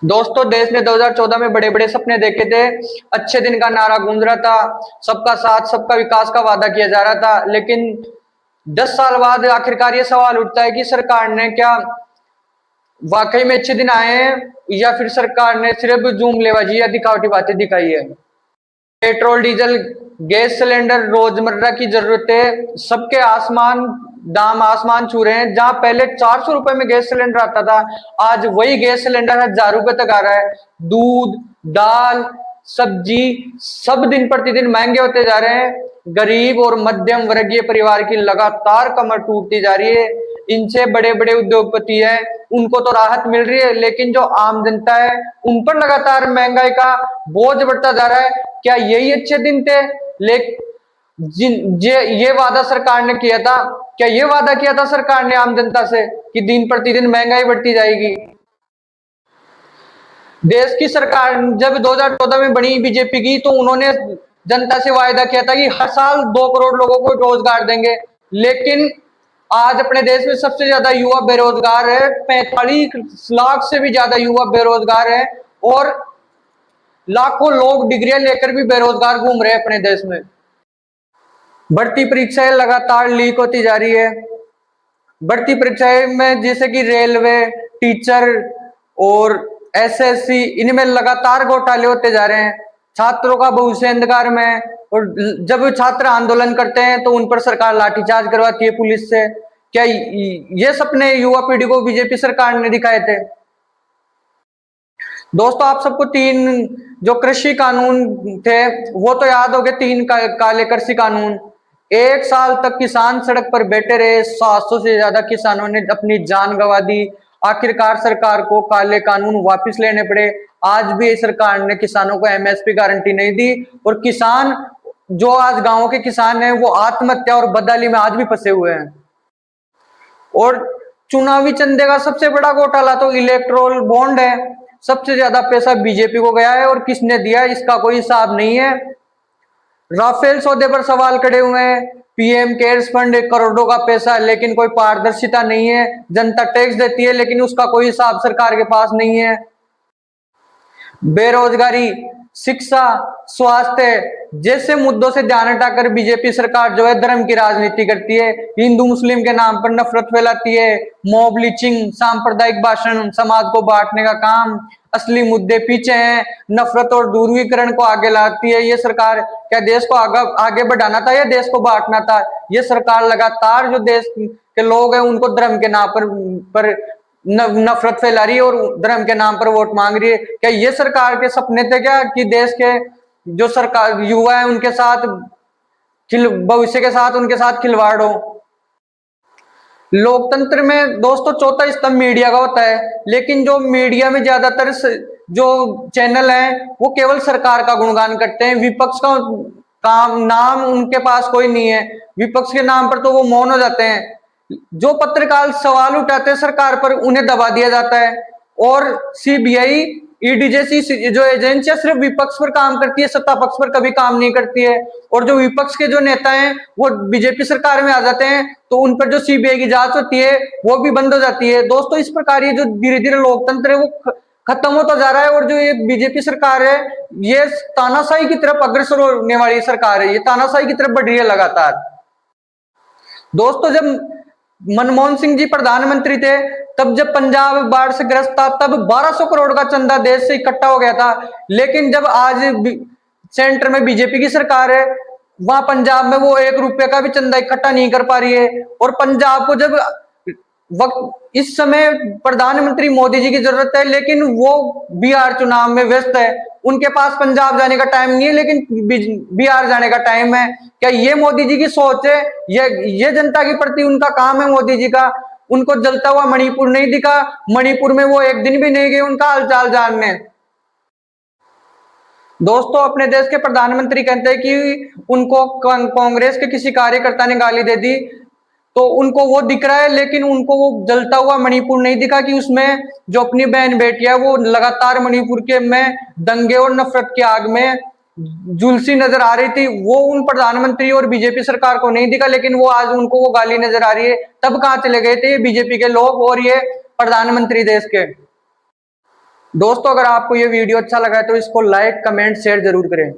दोस्तों, देश ने 2014 में बड़े बड़े सपने देखे थे। अच्छे दिन का नारा गूंज रहा था। सबका साथ सबका विकास का वादा किया जा रहा था। लेकिन 10 साल बाद आखिरकार ये सवाल उठता है कि सरकार ने क्या वाकई में अच्छे दिन आए हैं, या फिर सरकार ने सिर्फ जुमलेबाजी या दिखावटी बातें दिखाई है। पेट्रोल, डीजल, गैस सिलेंडर, रोजमर्रा की जरूरतें सबके दाम आसमान छू रहे हैं। जहां पहले 400 रुपए में गैस सिलेंडर आता था, आज वही गैस सिलेंडर 1000 रुपए तक आ रहा है। दूध, दाल, सब्जी सब दिन प्रतिदिन महंगे होते जा रहे हैं। गरीब और मध्यम वर्गीय परिवार की लगातार कमर टूटती जा रही है। इनसे बड़े बड़े उद्योगपति हैं, उनको तो राहत मिल रही है, लेकिन जो आम जनता है उन पर लगातार महंगाई का बोझ बढ़ता जा रहा है। क्या यही अच्छे दिन थे? ये वादा सरकार ने किया था। क्या ये वादा किया था सरकार ने आम जनता से कि दिन प्रतिदिन महंगाई बढ़ती जाएगी? देश की सरकार जब 2014 में बनी बीजेपी की, तो उन्होंने जनता से वायदा किया था कि हर साल 2 करोड़ लोगों को रोजगार देंगे। लेकिन आज अपने देश में सबसे ज्यादा युवा बेरोजगार है। 45 लाख से भी ज्यादा युवा बेरोजगार है, और लाखों लोग डिग्रियां लेकर भी बेरोजगार घूम रहे हैं अपने देश में। भर्ती परीक्षाएं लगातार लीक होती जा रही है। भर्ती परीक्षाएं में जैसे कि रेलवे, टीचर और एसएससी, इनमें लगातार घोटाले होते जा रहे हैं। छात्रों का भविष्य अंधकार में है, और जब छात्र आंदोलन करते हैं तो उन पर सरकार लाठीचार्ज करवाती है पुलिस से। क्या ये सपने युवा पीढ़ी को बीजेपी सरकार ने दिखाए थे? दोस्तों, आप सबको 3 जो कृषि कानून थे वो तो याद हो गए। 3 काले कृषि कानून। 1 साल तक किसान सड़क पर बैठे रहे। 700 से ज्यादा किसानों ने अपनी जान गंवा दी। आखिरकार सरकार को काले कानून वापस लेने पड़े। आज भी सरकार ने किसानों को एमएसपी गारंटी नहीं दी, और किसान जो आज गांवों के किसान हैं वो आत्महत्या और बदहाली में आज भी फंसे हुए हैं। और चुनावी चंदे का सबसे बड़ा घोटाला तो इलेक्टोरल बॉन्ड है। सबसे ज्यादा पैसा बीजेपी को गया है, और किसने दिया इसका कोई हिसाब नहीं है। राफेल सौदे पर सवाल खड़े हुए हैं। पीएम केयर्स फंड करोड़ों का पैसा है, लेकिन कोई पारदर्शिता नहीं है। जनता टैक्स देती है, लेकिन उसका कोई हिसाब सरकार के पास नहीं है। बेरोजगारी, शिक्षा, स्वास्थ्य जैसे मुद्दों से ध्यान हटाकर बीजेपी सरकार जो है धर्म की राजनीति करती है। हिंदू मुस्लिम के नाम पर नफरत फैलाती है। मॉब लिंचिंग, सांप्रदायिक भाषण, समाज को बांटने का काम। असली मुद्दे पीछे हैं। नफरत और ध्रुवीकरण को आगे लाती है ये सरकार। क्या देश को आगे बढ़ाना था या देश को बांटना था? ये सरकार लगातार जो देश के लोग हैं उनको धर्म के नाम पर नफरत फैला रही है, और धर्म के नाम पर वोट मांग रही है। क्या ये सरकार के सपने थे क्या कि देश के जो सरकार युवा है उनके साथ भविष्य के साथ उनके साथ खिलवाड़ हो? लोकतंत्र में दोस्तों चौथा स्तंभ मीडिया का होता है, लेकिन जो मीडिया में ज्यादातर जो चैनल हैं वो केवल सरकार का गुणगान करते हैं। विपक्ष का काम नाम उनके पास कोई नहीं है। विपक्ष के नाम पर तो वो मौन हो जाते हैं। जो पत्रकार सवाल उठाते हैं सरकार पर, उन्हें दबा दिया जाता है। और सीबीआई, ईडी जैसी जो एजेंसियां सिर्फ विपक्ष पर काम करती है, सत्ता पक्ष पर कभी काम नहीं करती है। और जो विपक्ष के जो नेता हैं वो बीजेपी सरकार में आ जाते हैं, तो उन पर जो सीबीआई की जांच होती है वो भी बंद हो जाती है। दोस्तों, इस प्रकार ये जो धीरे धीरे लोकतंत्र है वो खत्म होता जा रहा है। और जो ये बीजेपी सरकार है ये तानाशाही की तरफ अग्रसर होने वाली सरकार है। ये तानाशाही की तरफ बढ़ रही है लगातार। दोस्तों, जब मनमोहन सिंह जी प्रधानमंत्री थे, तब जब पंजाब बाढ़ से ग्रस्त था, तब 1200 करोड़ का चंदा देश से इकट्ठा हो गया था। लेकिन जब आज सेंटर में बीजेपी की सरकार है, वहां पंजाब में वो 1 रुपए का भी चंदा इकट्ठा नहीं कर पा रही है। और पंजाब को जब वक्त इस समय प्रधानमंत्री मोदी जी की जरूरत है, लेकिन वो बिहार चुनाव में व्यस्त है। उनके पास पंजाब जाने का टाइम नहीं है, लेकिन बिहार जाने का टाइम है। क्या ये मोदी जी की सोच है? ये जनता के प्रति उनका काम है मोदी जी का? उनको जलता हुआ मणिपुर नहीं दिखा? मणिपुर में वो एक दिन भी नहीं गए उनका हालचाल जानने। दोस्तों, अपने देश के प्रधानमंत्री कहते हैं कि उनको कांग्रेस के किसी कार्यकर्ता ने गाली दे दी, तो उनको वो दिख रहा है, लेकिन उनको वो जलता हुआ मणिपुर नहीं दिखा कि उसमें जो अपनी बहन बेटियां वो लगातार मणिपुर के में दंगे और नफरत की आग में झुलसी नजर आ रही थी। वो उन प्रधानमंत्री और बीजेपी सरकार को नहीं दिखा, लेकिन वो आज उनको वो गाली नजर आ रही है। तब कहां चले गए थे ये बीजेपी के लोग और ये प्रधानमंत्री देश के? दोस्तों अगर आपको ये वीडियो अच्छा लगा है तो इसको लाइक कमेंट शेयर जरूर करें।